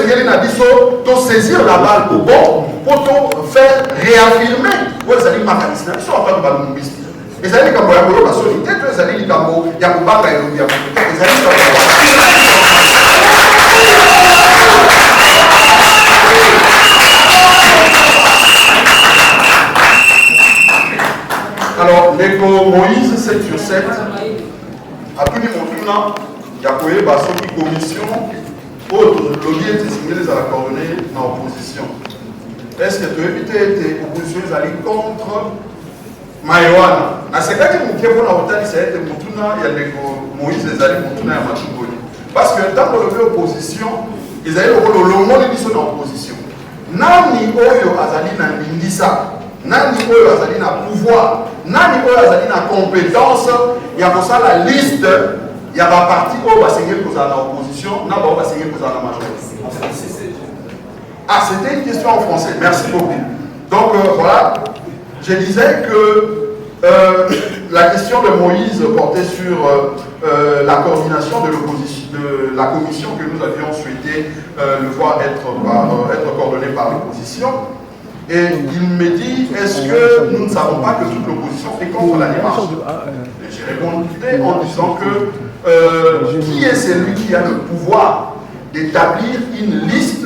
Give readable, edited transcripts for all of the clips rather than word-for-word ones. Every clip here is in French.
Seigneur Nabiso, de saisir la balle au bon, pour faire réaffirmer. Vous allez m'accalister, ils sont en train de ballon mobiste. Les amis comme vous la solité, les amis comme vous, il y a un bac et les amis alors, l'écho Moïse 7 sur 7, à tout le monde, il y a une commission autre, l'objet est signé à la coordonnée dans l'opposition. Est-ce que tu évites tes oppositions d'aller contre Maïwana? C'est quand même qui est pour la hôtel, c'est Moutuna, il y a des Moïse, les alliés Moutuna et Machungoli. Parce que dans l'opposition, ils avaient le rôle au monde, ils sont dans l'opposition. Nani Oyo Azali na Mindisa, Nani Oyo Azali na pouvoir, Nani Oyo Azali na compétence, il y a pour ça la liste. Il y a un parti où on va signer pour la opposition, non, on va signer pour la majorité. Ah, c'était une question en français. Merci beaucoup. Donc, voilà. Je disais que la question de Moïse portait sur la coordination de l'opposition, de la commission que nous avions souhaité le voir être coordonnée par l'opposition. Et il me dit, est-ce que nous ne savons pas que toute l'opposition est contre la démarche? Et j'ai répondu en disant que qui est celui qui a le pouvoir d'établir une liste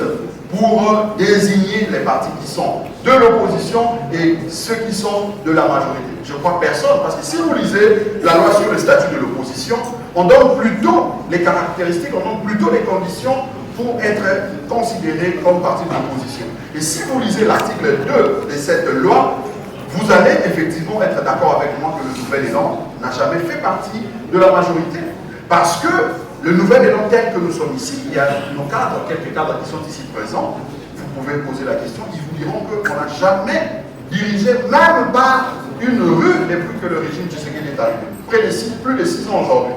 pour désigner les partis qui sont de l'opposition et ceux qui sont de la majorité? Je crois personne, parce que si vous lisez la loi sur le statut de l'opposition, on donne plutôt les caractéristiques, on donne plutôt les conditions pour être considéré comme parti de l'opposition. Et si vous lisez l'article 2 de cette loi, vous allez effectivement être d'accord avec moi que le Nouvel Élan n'a jamais fait partie de la majorité. Parce que le Nouvel Élan tel que nous sommes ici, il y a nos cadres, quelques cadres qui sont ici présents, vous pouvez poser la question, ils vous diront qu'on n'a jamais dirigé, même pas une rue, depuis que le régime Tshisekedi est arrivé. Plus de 6 ans aujourd'hui.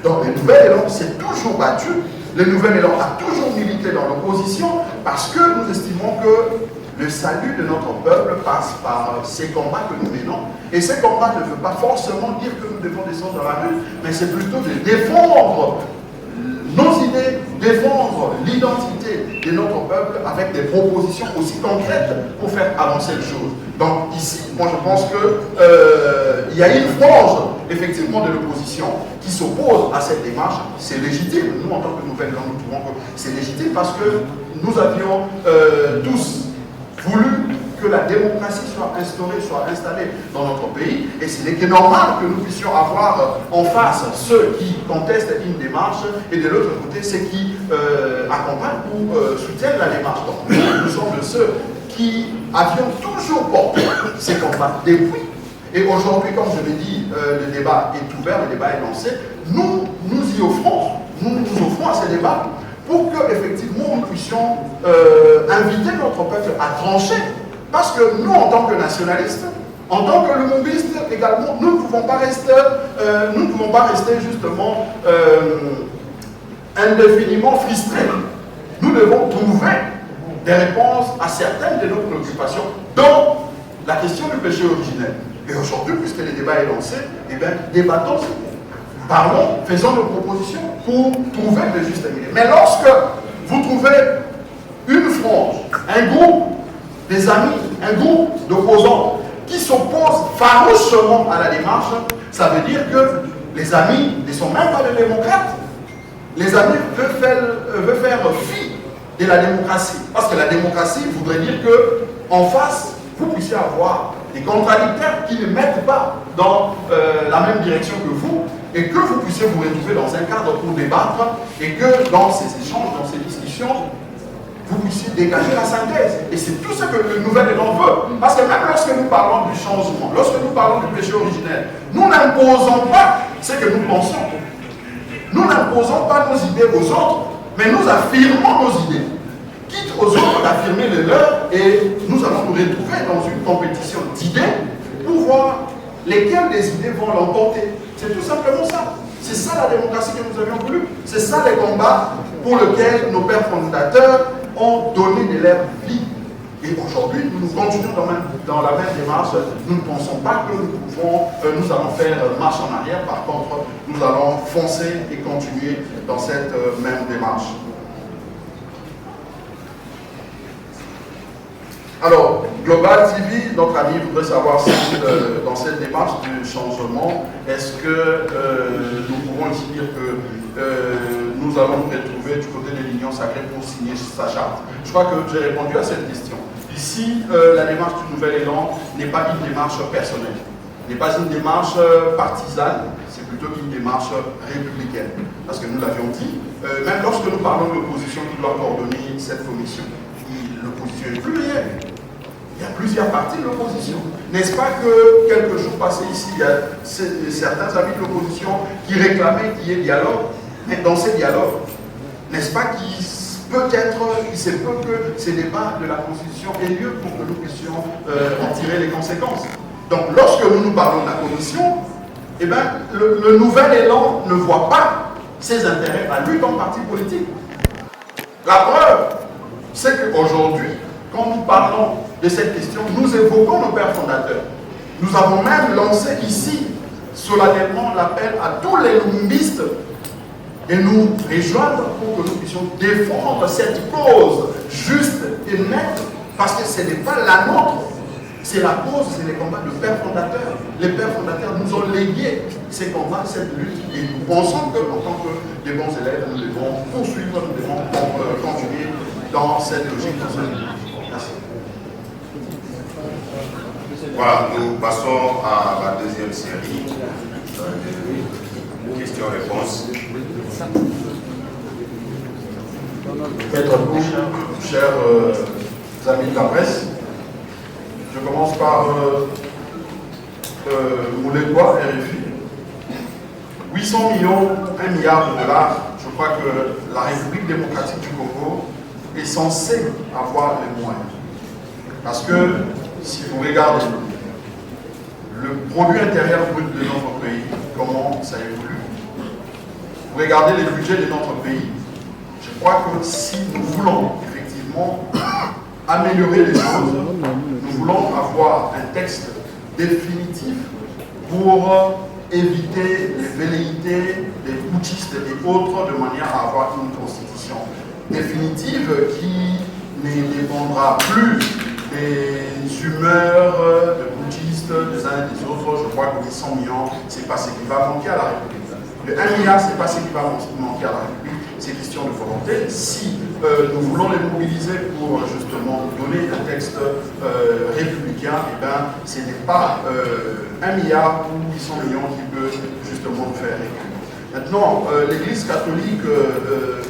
Donc le Nouvel Élan s'est toujours battu. Le Nouvel Élan a toujours milité dans l'opposition parce que nous estimons que le salut de notre peuple passe par ces combats que nous menons. Et ces combats ne veulent pas forcément dire que nous devons descendre dans la rue, mais c'est plutôt de défendre nos idées, défendre l'identité de notre peuple avec des propositions aussi concrètes pour faire avancer les choses. Donc ici, moi je pense qu'il y a une frange effectivement de l'opposition qui s'oppose à cette démarche. C'est légitime. Nous, en tant que Nouvel Élan, nous trouvons que c'est légitime parce que nous avions tous voulu que la démocratie soit instaurée, soit installée dans notre pays. Et ce n'est que normal que nous puissions avoir en face ceux qui contestent une démarche et de l'autre côté ceux qui accompagnent ou soutiennent la démarche. Donc nous sommes de ceux qui avions toujours porté ces combats depuis. Et aujourd'hui, comme je l'ai dit, le débat est ouvert, le débat est lancé. Nous y offrons, nous offrons à ces débats pour que effectivement nous puissions inviter notre peuple à trancher. Parce que nous, en tant que nationalistes, en tant que lumumbistes également, nous ne pouvons pas rester justement indéfiniment frustrés. Nous devons trouver des réponses à certaines de nos préoccupations, dont la question du péché originel. Et aujourd'hui, puisque le débat est lancé, eh bien, débattons, parlons, faisons nos propositions pour trouver le juste milieu. Mais lorsque vous trouvez une frange, un groupe, des amis, un groupe d'opposants qui s'opposent farouchement à la démarche, ça veut dire que les amis ne sont même pas des démocrates. Les amis veulent faire fi de la démocratie. Parce que la démocratie voudrait dire qu'en face, vous puissiez avoir des contradicteurs qui ne mettent pas dans la même direction que vous et que vous puissiez vous retrouver dans un cadre pour débattre et que dans ces échanges, dans ces discussions, vous puissiez dégager la synthèse. Et c'est tout ce que le Nouvel Élan veut. Parce que même lorsque nous parlons du changement, lorsque nous parlons du péché originel, nous n'imposons pas ce que nous pensons. Nous n'imposons pas nos idées aux autres, mais nous affirmons nos idées. Quitte aux autres d'affirmer les leurs, et nous allons nous retrouver dans une compétition d'idées pour voir lesquelles des idées vont l'emporter. C'est tout simplement ça. C'est ça la démocratie que nous avions voulu. C'est ça les combats pour lesquels nos pères fondateurs ont donné de leur vie. Et aujourd'hui, nous continuons dans la même démarche. Nous ne pensons pas que nous allons faire marche en arrière. Par contre, nous allons foncer et continuer dans cette même démarche. Global TV, notre ami voudrait savoir si dans cette démarche de changement, est-ce que nous pouvons ici dire que nous allons nous retrouver du côté de l'Union sacrée pour signer sa charte? Je crois que j'ai répondu à cette question. Ici, la démarche du Nouvel Élan n'est pas une démarche personnelle, n'est pas une démarche partisane, c'est plutôt une démarche républicaine. Parce que nous l'avions dit, même lorsque nous parlons de l'opposition qui doit coordonner cette commission, l'opposition est plurielle. Il y a plusieurs partis de l'opposition. N'est-ce pas que quelques jours passés ici, il y a certains amis de l'opposition qui réclamaient qu'il y ait dialogue? Mais dans ces dialogues, n'est-ce pas qu'il peut-être, il se peut que ces débats de la Constitution aient lieu pour que nous puissions en tirer les conséquences. Donc lorsque nous parlons de la Commission, eh bien, le Nouvel Élan ne voit pas ses intérêts à lui comme parti politique. La preuve, c'est qu'aujourd'hui, quand nous parlons de cette question, nous évoquons nos pères fondateurs. Nous avons même lancé ici, solennellement, l'appel à tous les lumbistes de nous rejoindre pour que nous puissions défendre cette cause juste et nette, parce que ce n'est pas la nôtre, c'est la cause, c'est les combats de pères fondateurs. Les pères fondateurs nous ont légué ces combats, cette lutte, et nous pensons qu'en tant que des bons élèves, nous devons poursuivre, nous devons continuer dans cette logique. Merci. Voilà, nous passons à la deuxième série de questions-réponses. Maître Bouch, chers amis de la presse, je commence par Moulédois, RFI. 800 millions, 1 milliard de dollars, je crois que la République démocratique du Congo est censée avoir les moyens. Parce que si vous regardez le produit intérieur brut de notre pays, comment ça évolue, vous regardez les budgets de notre pays, je crois que si nous voulons effectivement améliorer les choses, nous voulons avoir un texte définitif pour éviter les velléités des putschistes et autres de manière à avoir une constitution définitive qui ne dépendra plus des humeurs de putschistes des uns et des autres. Je crois que les 100 millions, ce n'est pas ce qui va manquer à la République. Le 1 milliard, ce n'est pas ce qui va manquer à la République. C'est question de volonté. Si nous voulons les mobiliser pour justement donner un texte républicain, eh bien, ce n'est pas 1 milliard ou 800 millions qui peut justement nous faire réguler. Maintenant, l'Église catholique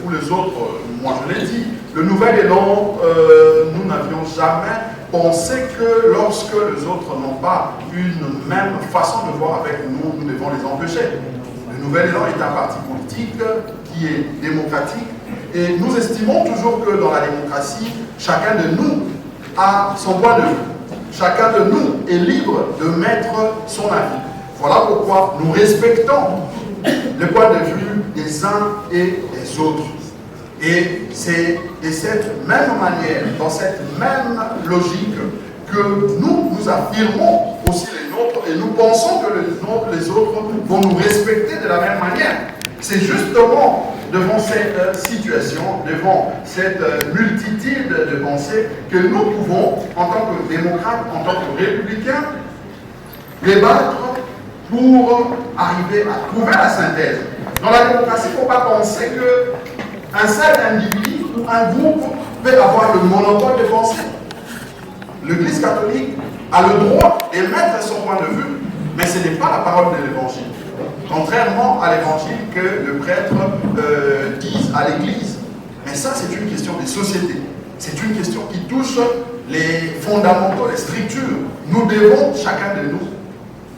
ou les autres, moi je l'ai dit, le Nouvel Élan, nous n'avions jamais pensé que lorsque les autres n'ont pas une même façon de voir avec nous, nous devons les empêcher. Le Nouvel Élan est un parti politique qui est démocratique et nous estimons toujours que dans la démocratie, chacun de nous a son point de vue. Chacun de nous est libre de mettre son avis. Voilà pourquoi nous respectons le point de vue des uns et des autres. Et c'est de cette même manière, dans cette même logique, que nous affirmons aussi les nôtres et nous pensons que les autres vont nous respecter de la même manière. C'est justement devant cette situation, devant cette multitude de pensées que nous pouvons, en tant que démocrates, en tant que républicains, débattre pour arriver à trouver la synthèse. Dans la démocratie, il ne faut pas penser qu'un seul individu ou un groupe peut avoir le monopole de pensée. L'Église catholique a le droit d'émettre son point de vue, mais ce n'est pas la parole de l'Évangile. Contrairement à l'Évangile que le prêtre dise à l'Église. Mais ça, c'est une question des sociétés. C'est une question qui touche les fondamentaux, les structures. Nous devons, chacun de nous,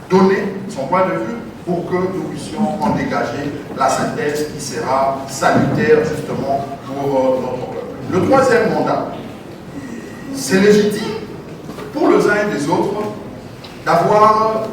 donner son point de vue pour que nous puissions en dégager la synthèse qui sera salutaire justement pour notre peuple. Le troisième mandat, c'est légitime pour les uns et les autres d'avoir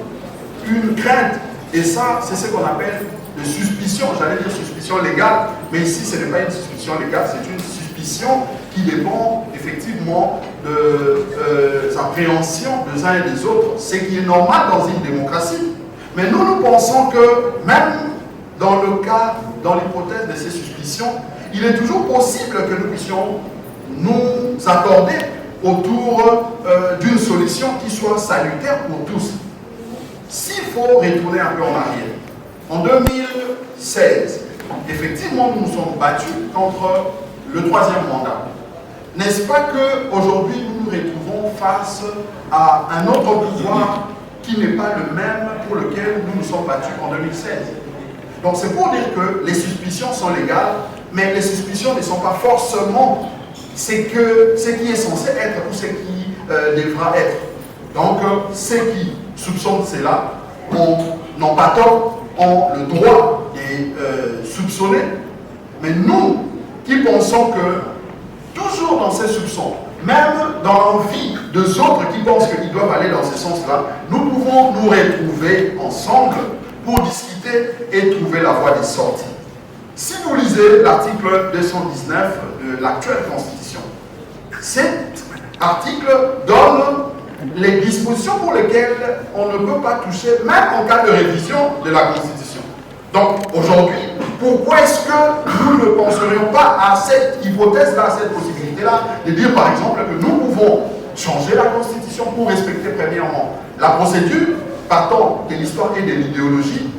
une crainte. Et ça, c'est ce qu'on appelle de suspicion, j'allais dire suspicion légale, mais ici ce n'est pas une suspicion légale, c'est une suspicion qui dépend effectivement des appréhensions des uns et des autres, ce qui est normal dans une démocratie. Mais nous pensons que même dans le cas, dans l'hypothèse de ces suspicions, il est toujours possible que nous puissions nous accorder autour d'une solution qui soit salutaire pour tous. S'il faut retourner un peu en arrière, en 2016, effectivement, nous nous sommes battus contre le troisième mandat. N'est-ce pas qu'aujourd'hui, nous nous retrouvons face à un autre pouvoir qui n'est pas le même pour lequel nous nous sommes battus en 2016? Donc c'est pour dire que les suspicions sont légales, mais les suspicions ne sont pas forcément ce qui est censé être ou ce qui devra être. Donc ceux qui soupçonnent cela n'ont pas tort, ont le droit de soupçonner, mais nous qui pensons que toujours dans ces soupçons, même dans l'envie des autres qui pensent qu'ils doivent aller dans ce sens-là, nous pouvons nous retrouver ensemble pour discuter et trouver la voie des sorties. Si vous lisez l'article 219 de l'actuelle Constitution, cet article donne les dispositions pour lesquelles on ne peut pas toucher, même en cas de révision de la Constitution. Donc aujourd'hui, pourquoi est-ce que nous ne penserions pas à cette hypothèse-là, à cette possibilité-là, de dire par exemple que nous pouvons changer la Constitution pour respecter premièrement la procédure, partant de l'histoire et de l'idéologie,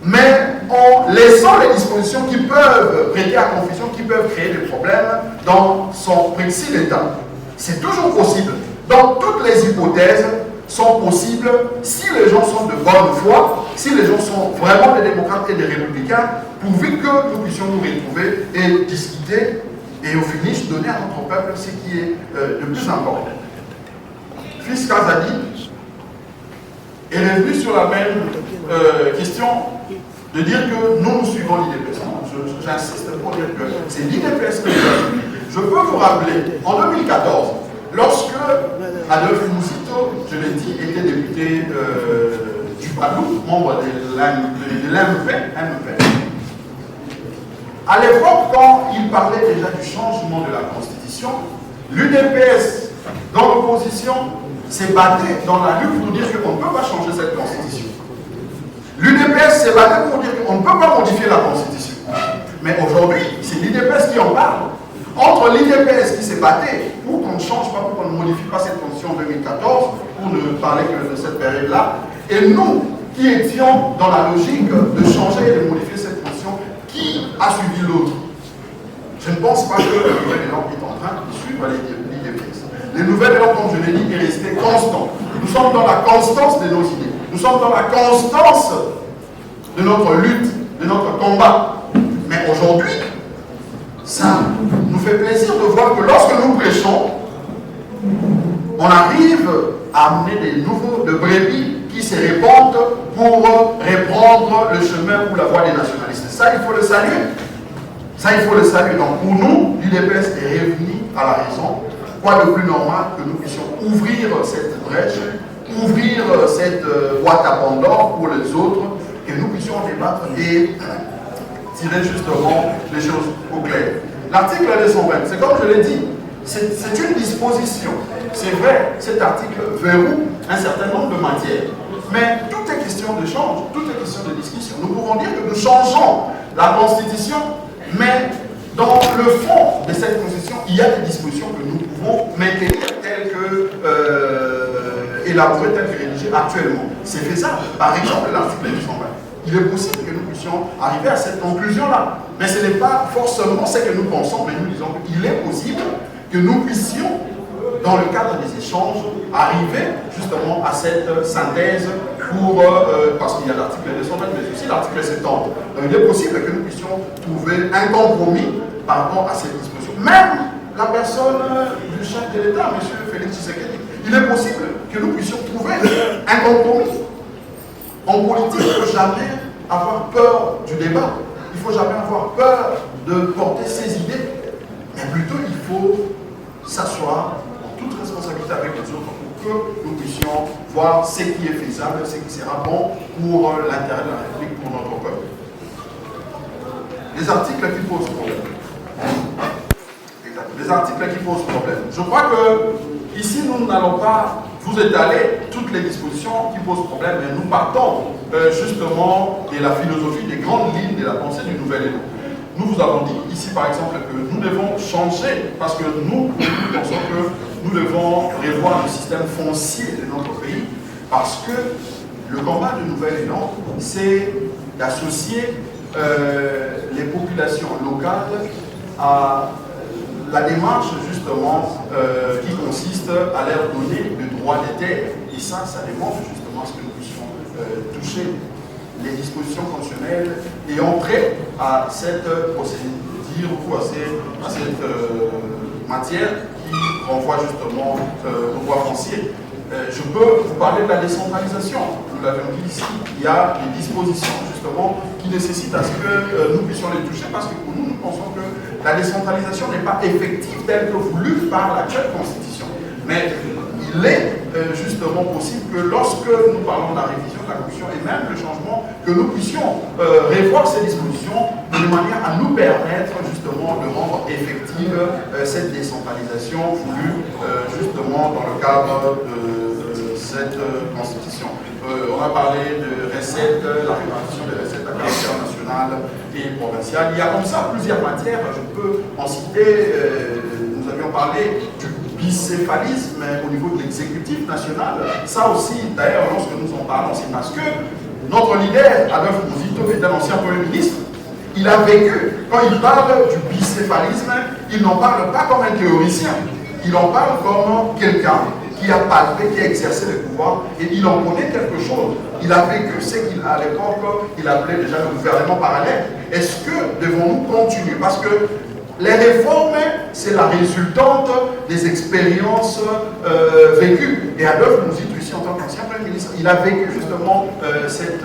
mais en laissant les dispositions qui peuvent prêter à confusion, qui peuvent créer des problèmes dans son précis état. C'est toujours possible. Donc toutes les hypothèses sont possibles si les gens sont de bonne foi, si les gens sont vraiment des démocrates et des républicains, pourvu que nous puissions nous retrouver et discuter et au finish donner à notre peuple ce qui est le plus important. Fils Kazadi est revenu sur la même question de dire que nous suivons l'IDPS. J'insiste pour dire que c'est l'IDPS que je peux vous rappeler, en 2014, lorsque Adolphe Mouzito, je l'ai dit, était député du Badou, membre de l'MP, à l'époque, quand il parlait déjà du changement de la Constitution, l'UDPS, dans l'opposition, s'est battu dans la lutte pour dire qu'on ne peut pas changer cette Constitution. L'UDPS s'est battu pour dire qu'on ne peut pas modifier la Constitution. Mais aujourd'hui, c'est l'IDPS qui en parle. Entre l'IDPS qui s'est battu pour qu'on ne change pas, pour qu'on ne modifie pas cette Constitution en 2014, pour ne parler que de cette période-là, et nous qui étions dans la logique de changer et de modifier cette Constitution, qui a suivi l'autre? Je ne pense pas que le nouvel élan est en train de suivre l'IDPS. Le nouvel élan, comme je l'ai dit, est resté constant. Nous sommes dans la constance de nos idées. Nous sommes dans la constance de notre lutte, de notre combat. Mais aujourd'hui, ça nous fait plaisir de voir que lorsque nous prêchons, on arrive à amener des nouveaux, de brebis qui se répandent pour reprendre le chemin ou la voie des nationalistes. Ça, il faut le saluer. Ça, il faut le saluer. Donc, pour nous, l'UDPS est revenu à la raison. Quoi de plus normal que nous puissions ouvrir cette brèche, ouvrir cette boîte à Pandore pour les autres, que nous puissions débattre et tirer justement les choses au clair. L'article 220, c'est comme je l'ai dit, c'est une disposition. C'est vrai, cet article verrouille un certain nombre de matières. Mais tout est question d'échange, tout est question de discussion. Nous pouvons dire que nous changeons la Constitution, mais dans le fond de cette Constitution, il y a des dispositions que nous pouvons maintenir telles que élaborées, telles que rédigées actuellement. C'est faisable. Par exemple, l'article 220. Il est possible que nous puissions arriver à cette conclusion-là. Mais ce n'est pas forcément ce que nous pensons, mais nous disons qu'il est possible que nous puissions, dans le cadre des échanges, arriver justement à cette synthèse pour, parce qu'il y a l'article 220, mais aussi l'article 70. Donc il est possible que nous puissions trouver un compromis par rapport à cette disposition. Même la personne du chef de l'État, M. Félix Tshisekedi, il est possible que nous puissions trouver un compromis. En politique, il ne faut jamais avoir peur du débat. Il ne faut jamais avoir peur de porter ses idées. Mais plutôt, il faut s'asseoir en toute responsabilité avec les autres pour que nous puissions voir ce qui est faisable, ce qui sera bon pour l'intérêt de la République, pour notre peuple. Les articles qui posent problème. Les articles qui posent problème. Je crois que ici, nous n'allons pas vous étaler toutes les dispositions qui posent problème, mais nous partons justement de la philosophie, des grandes lignes de la pensée du nouvel élan. Nous vous avons dit ici, par exemple, que nous devons changer changer, parce que nous pensons que nous devons revoir le système foncier de notre pays, parce que le combat de Nouvel Élan, c'est d'associer les populations locales à la démarche justement qui consiste à leur donner le droit des terres. Et ça démontre justement ce que nous puissions toucher les dispositions fonctionnelles et entrer à cette procédure ou à cette matière qui renvoie justement au droit foncier. Je peux vous parler de la décentralisation. Nous l'avons dit ici, il y a des dispositions justement qui nécessitent à ce que nous puissions les toucher parce que pour nous, nous pensons que la décentralisation n'est pas effective telle que voulue par l'actuelle Constitution. Mais il est justement possible que lorsque nous parlons de la révision de la Constitution et même le changement, que nous puissions revoir ces dispositions de manière à nous permettre justement de rendre effective cette décentralisation voulue justement dans le cadre de cette Constitution. On a parlé de recettes, la répartition des recettes à caractère national et provincial. Il y a comme ça plusieurs matières, je peux en citer, nous avions parlé du bicéphalisme au niveau de l'exécutif national. Ça aussi, d'ailleurs, lorsque nous en parlons, c'est parce que notre leader, Adolphe Muzito, était l'ancien Premier ministre. Il a vécu, quand il parle du bicéphalisme, il n'en parle pas comme un théoricien, il en parle comme quelqu'un qui a palpé, qui a exercé le pouvoir, et il en connaît quelque chose. Il a vécu ce qu'il, à l'époque, il appelait déjà le gouvernement parallèle. Est-ce que devons-nous continuer? Parce que les réformes, c'est la résultante des expériences vécues. Et Adolphe Muzito, ici, en tant qu'ancien Premier ministre, il a vécu justement cette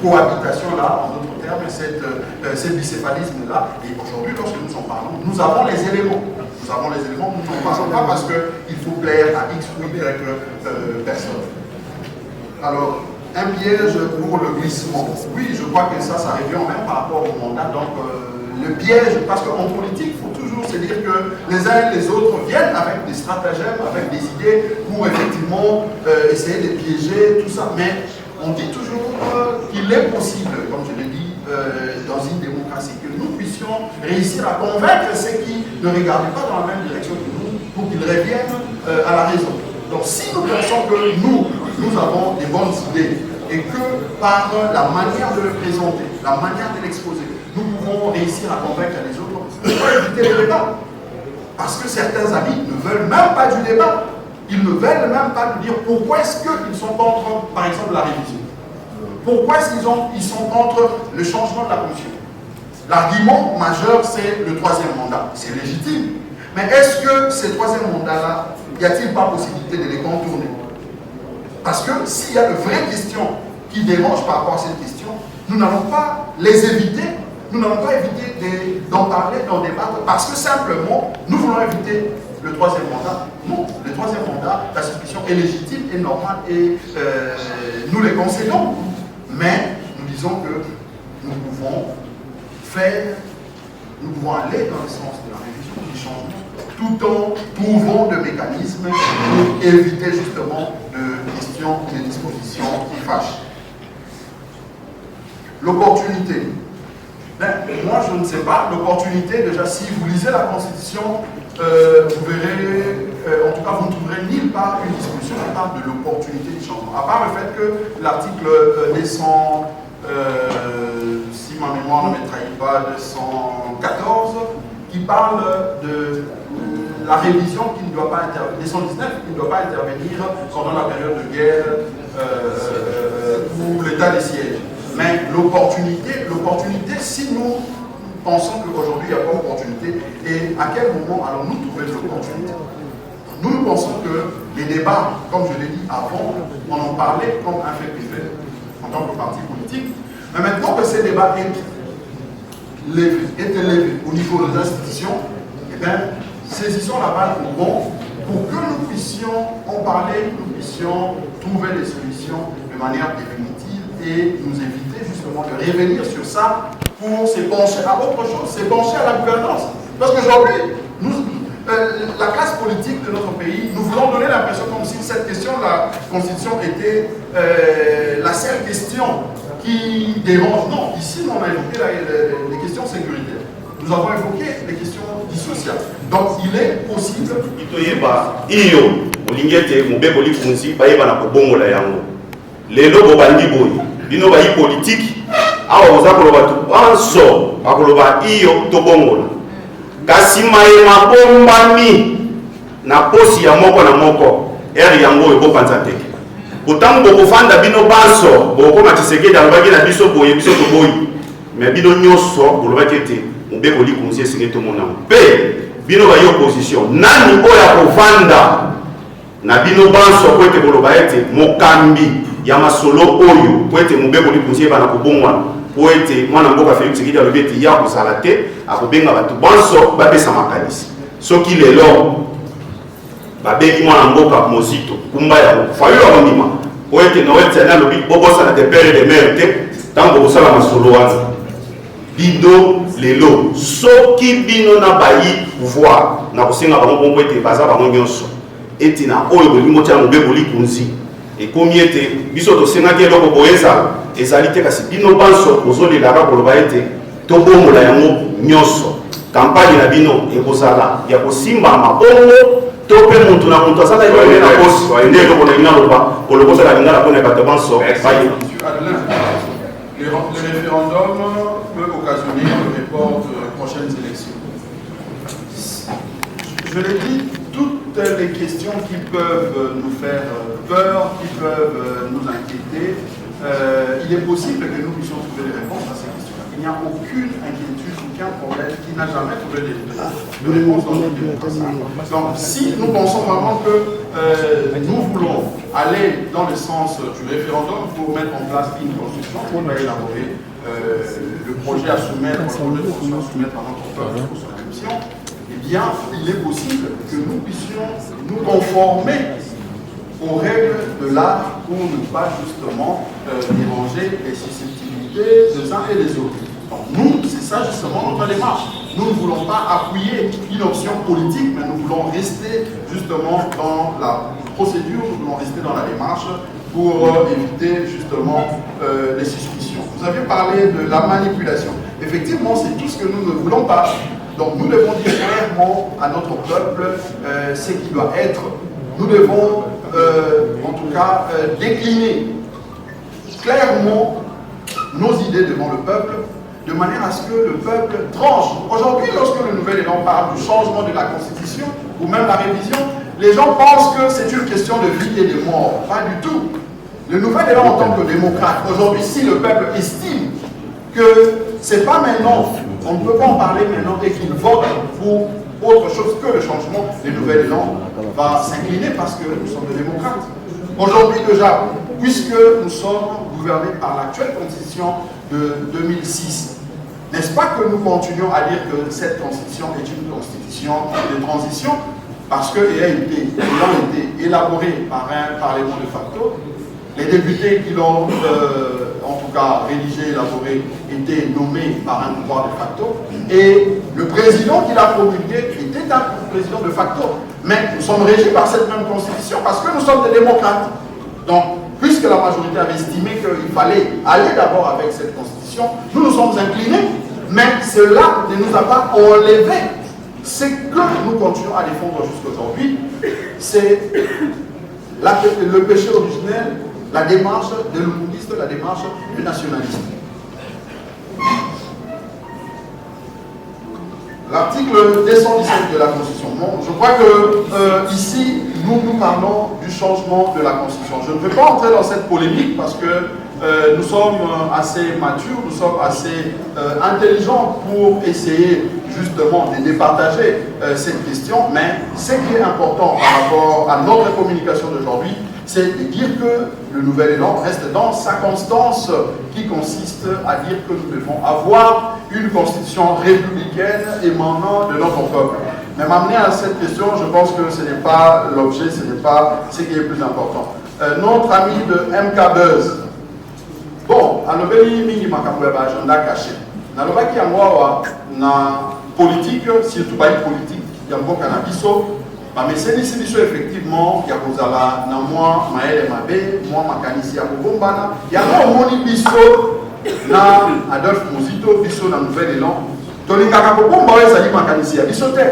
cohabitation-là, en d'autres termes, ce bicéphalisme-là. Et aujourd'hui, lorsque nous en parlons, nous avons les éléments. Nous avons les éléments, nous n'en parlons pas parce qu'il faut plaire à X ou Y personne. Alors, un piège pour le glissement. Oui, je crois que ça revient même par rapport au mandat. Donc, le piège, parce qu'en politique, il faut toujours se dire que les uns et les autres viennent avec des stratagèmes, avec des idées pour effectivement essayer de piéger, tout ça. Mais on dit toujours qu'il est possible, comme je l'ai dit, dans une démocratie, que nous puissions réussir à convaincre ceux qui ne regardent pas dans la même direction que nous pour qu'ils reviennent à la raison. Donc si nous pensons que nous avons des bonnes idées et que par la manière de le présenter, la manière de l'exposer, nous pouvons réussir à convaincre les autres, on va éviter le débat. Parce que certains amis ne veulent même pas du débat. Ils ne veulent même pas nous dire pourquoi est-ce qu'ils sont contre, par exemple, la révision. Pourquoi est-ce qu'ils sont contre le changement de la Constitution? L'argument majeur, c'est le troisième mandat. C'est légitime. Mais est-ce que ces troisième mandats-là, y a-t-il pas possibilité de les contourner? Parce que s'il y a de vraies questions qui dérangent par rapport à cette question, nous n'allons pas les éviter. Nous n'allons pas éviter d'en parler, d'en débattre, parce que simplement, nous voulons éviter le troisième mandat. Non, le troisième mandat, la suspicion est légitime et normale et nous les concédons. Mais nous disons que nous pouvons aller dans le sens de la révision, du changement, tout en trouvant des mécanismes pour éviter justement de questions, des dispositions qui fâchent. L'opportunité. Ben, moi, je ne sais pas, l'opportunité, déjà, si vous lisez la Constitution, vous verrez, en tout cas, vous ne trouverez nulle part une disposition qui parle de l'opportunité du changement. À part le fait que l'article 200, si ma mémoire ne me trahit pas, 214, qui parle de la révision qui ne doit pas intervenir, 219, qui ne doit pas intervenir pendant la période de guerre ou l'état des sièges. Mais l'opportunité, si nous pensons qu'aujourd'hui il n'y a pas d'opportunité, et à quel moment allons-nous trouver de l'opportunité? Nous pensons que les débats, comme je l'ai dit avant, on en parlait comme un fait privé en tant que parti politique. Mais maintenant que ces débats est élevé au niveau des institutions, eh bien, saisissons la balle au bon pour que nous puissions en parler, nous puissions trouver des solutions de manière définitive et nous éviter justement de revenir sur ça pour se pencher à autre chose, se pencher à la gouvernance. Parce qu'aujourd'hui, la classe politique de notre pays, nous voulons donner l'impression comme si cette question de la Constitution était la seule question qui dérange. Non, ici on a évoqué les questions sécuritaires. nous avons évoqué les questions dissociables. Donc il est possible. Lelo bobandi boy bino ba politique awa oza koloba tu banso akoloba iyo to bongola kasi maye mabombami na posi ya moko na moko eri yango ebopanza te kotango bokofanda bino banso bokoma Tshisekedi alobaki na biso boye biso to boyi mais bino nyonso bolobaki ete mobeko likunzi esenge tomona mpe bino ba opposition nani oyo akovanda na bino banso ko ete koloba ete mokambi ya masolo oyo po ete mobeko likunzi bana kobongwana po ete mwana mboka Félix Tshisekedi alobi ete ya kozala te akobenga bato banso bapesa makanisi soki lelo babengi mwana mboka mozito kumba ya fayo ya mondima po ete Noël Tshiani alobi bobosana de père et de mère te ntango bokosala masolo wana bino lelo soki bino na bayi pouvoir na kosenga bango bongo ete baza bango nyonso ete na oyo bolingi motia mobeko likunzi ekomi ete biso tosengaki eloko boyeza ezali te kasi bino banso ozolelaka koloba ete tobongola yango nyonso kampagne na bino ekozala ya kosimbama bongo to mpe mutu na mutu azala eloko na posi nde eloko na lingala loba kolokosala lingala mpona bato banso baye. Le référendum peut occasionner le report de prochaines élections. Je l'ai dit, toutes les questions qui peuvent nous faire peur, qui peuvent nous inquiéter, il est possible que nous puissions trouver des réponses à ces questions-là. Il n'y a aucune inquiétude, aucun problème qui n'a jamais trouvé de réponse dans notre démocratie. Donc si nous pensons vraiment que nous voulons aller dans le sens du référendum pour mettre en place une constitution, pour élaborer le projet à soumettre, le projet de constitution à soumettre à notre peuple pour son adoption, eh bien, il est possible que nous puissions nous conformer aux règles de l'art pour ne pas justement déranger les susceptibilités des uns et des autres. Donc nous, c'est ça justement notre démarche. Nous ne voulons pas appuyer une option politique, mais nous voulons rester justement dans la procédure, nous voulons rester dans la démarche pour éviter justement les suspicions. Vous avez parlé de la manipulation. Effectivement, c'est tout ce que nous ne voulons pas. Donc nous devons dire clairement à notre peuple ce qui doit être. Nous devons en tout cas décliner clairement nos idées devant le peuple, de manière à ce que le peuple tranche. Aujourd'hui, lorsque le nouvel élan parle du changement de la Constitution, ou même la révision, les gens pensent que c'est une question de vie et de mort. Pas du tout. Le nouvel élan en tant que démocrate, aujourd'hui, si le peuple estime que c'est pas maintenant, on ne peut pas en parler maintenant et qu'il vote pour autre chose que le changement, le nouvel élan va s'incliner parce que nous sommes des démocrates. Aujourd'hui déjà, puisque nous sommes gouvernés par l'actuelle constitution de 2006, n'est-ce pas que nous continuons à dire que cette constitution est une constitution de transition parce qu'ayant été élaborée par un parlement de facto, les députés qui l'ont en tout cas rédigé, élaboré, étaient nommés par un pouvoir de facto, et le président qui l'a promulgué était un président de facto. Mais nous sommes régis par cette même constitution parce que nous sommes des démocrates. Donc, puisque la majorité avait estimé qu'il fallait aller d'abord avec cette constitution, nous nous sommes inclinés, mais cela ne nous a pas enlevé. Ce que nous continuons à défendre jusqu'aujourd'hui, c'est le péché originel, la démarche de l'humaniste, la démarche du nationaliste. L'article 217 de la Constitution. Bon, je crois que ici, nous parlons du changement de la Constitution. Je ne vais pas entrer dans cette polémique parce que nous sommes assez matures, nous sommes assez intelligents pour essayer justement de départager cette question. Mais ce qui est important par rapport à notre communication d'aujourd'hui, c'est de dire que le nouvel élan reste dans sa constance qui consiste à dire que nous devons avoir une constitution républicaine émanant de notre peuple. Mais m'amener à cette question, je pense que ce n'est pas l'objet, ce n'est pas ce qui est le plus important. Notre ami de MK Buzz, bon, alobeli mingi makambo ya agenda caché. Nalobaki yango na politique, surtout pas politique, yango cannabis. Mais c'est ici effectivement, il y a Kozala, na moi, Maël Mabe, moi, Makanisi, Yakobombana, il y a un moni biso, na Adolphe Mozito, biso, na Nouvel Élan, tolingaka kobomba oyo ezali makanisi ya biso te.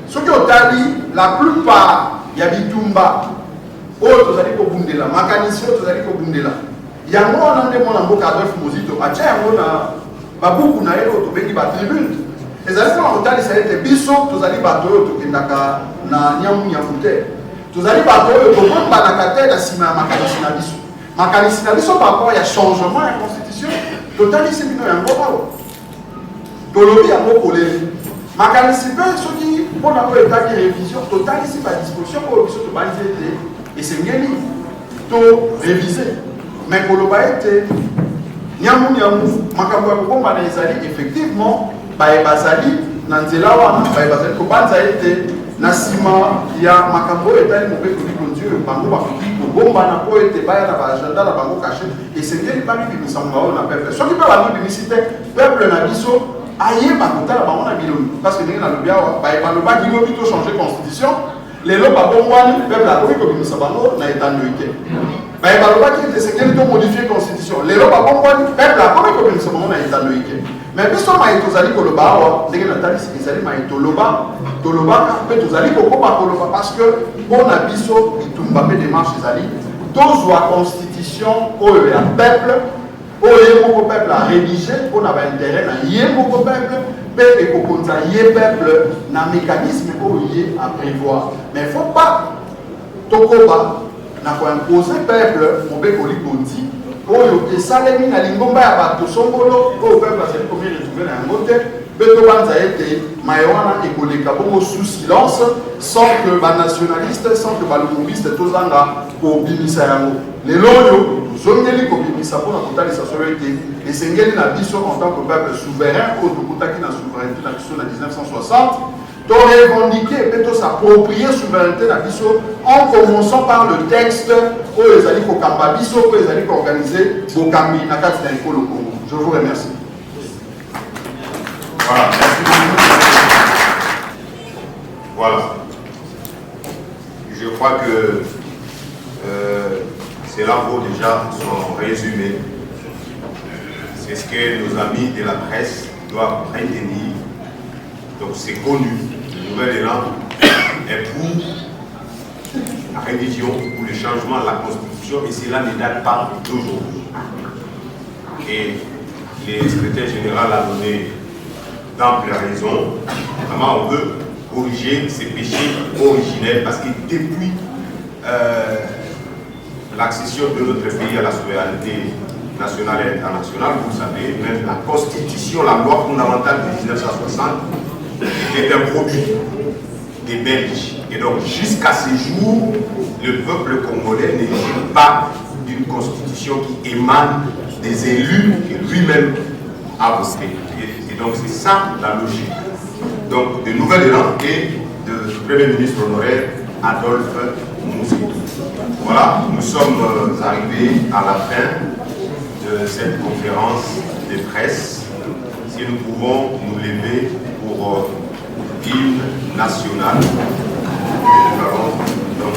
Soki otali la plupart ya bitumba oyo tozali kobundela makanisi oyo tozali kobundela yango wana nde mwana mboka Adolphe Muzito atya yango na babuku na ye oyo tobengi batribune. Ezali mpona kotalisa ete biso tozali bato oyo tokendaka na nyamu te, tozali bato oyo tobombanaka te na nsima ya makanisi na biso. Makanisi na biso par rapport ya changement ya constitution totalisi bino yango awa tolobi yango koleli. Makanisi mpe soki mpona oyo etaki révision totalisi badisposition oyo biso tobanzi ete esengeli to révise. Mais koloba ete nyamu makambo ya kobombana ezali effectivement bazali na nzela wana bazali kobanza ete na nsima ya makambo oyo etali mobeko likonzi oyo bango bakoki kobombana po ete baya na baagenda na bango kashe esengeli babibimisa mongo na peuple. Soki mpe babibimisi te peuple na biso ayeba kotala bango na biloni parce que ndenge nalobi awa balobaki lobi to changer constitution lelo babongwani peuple akoki kobimisa bango na etanoike. Balobaki ete esengeli to modifier constitution lelo babongwani peuple akoki kobimisa bango na etanoike. Mais biso maye tozali koloba awa ndenge natalisi ezali maye tolobaka mpe tozali kokoma koloba parce que mpona biso bitumba mpe démarche ezali tozwa constitution oyo ya peuple oyo ye moko peuple a rédigé mpona baintérêt na ye moko peuple mpe ekokonza ye peuple na mécanisme oyo ye a prévoir. Mais faut pas tokoba na koimpose peuple mobeko likonzi oyo esalemi na lingomba ya bato songolo oyo peuple azali komi retrouve na yango te mpe tobanza ete maye wana ekoleka bongo sous silence sans que banationaliste sans que balumubiste tozanga kobimisa yango. Lelo oyo tozongeli kobimisa mpona kotalisa solo ete esengeli na biso en tant que peuple souverain oyo tokutaki na souveraineté na biso na 1960 to revendiquer mpe tosapproprier souveraineté na biso en commençant par le texte oyo ezali kokamba biso oyo ezali koorganiser bokambi na kati na ekolo Congo. Je vous remercie. Voilà, merci beaucoup. Voilà. Je crois que cela vaut déjà son résumé. C'est ce que nos amis de la presse doivent retenir. Donc c'est connu, le nouvel élan est pour la révision, pour le changement de la Constitution, et cela ne date pas d'aujourd'hui. Et le secrétaire général a donné d'amples raisons. Vraiment, on veut corriger ces péchés originels parce que depuis l'accession de notre pays à la souveraineté nationale et internationale, vous savez, même la Constitution, la loi fondamentale de 1960 était un produit des Belges. Et donc, jusqu'à ce jour, le peuple congolais n'est pas d'une constitution qui émane des élus que lui-même a voté. Et donc, c'est ça la logique. Donc, de nouvel élan et de Premier ministre honoraire Adolphe Muzito. Voilà, nous sommes arrivés à la fin de cette conférence de presse. Si nous pouvons nous lever pour l'hymne national que nous allons donc.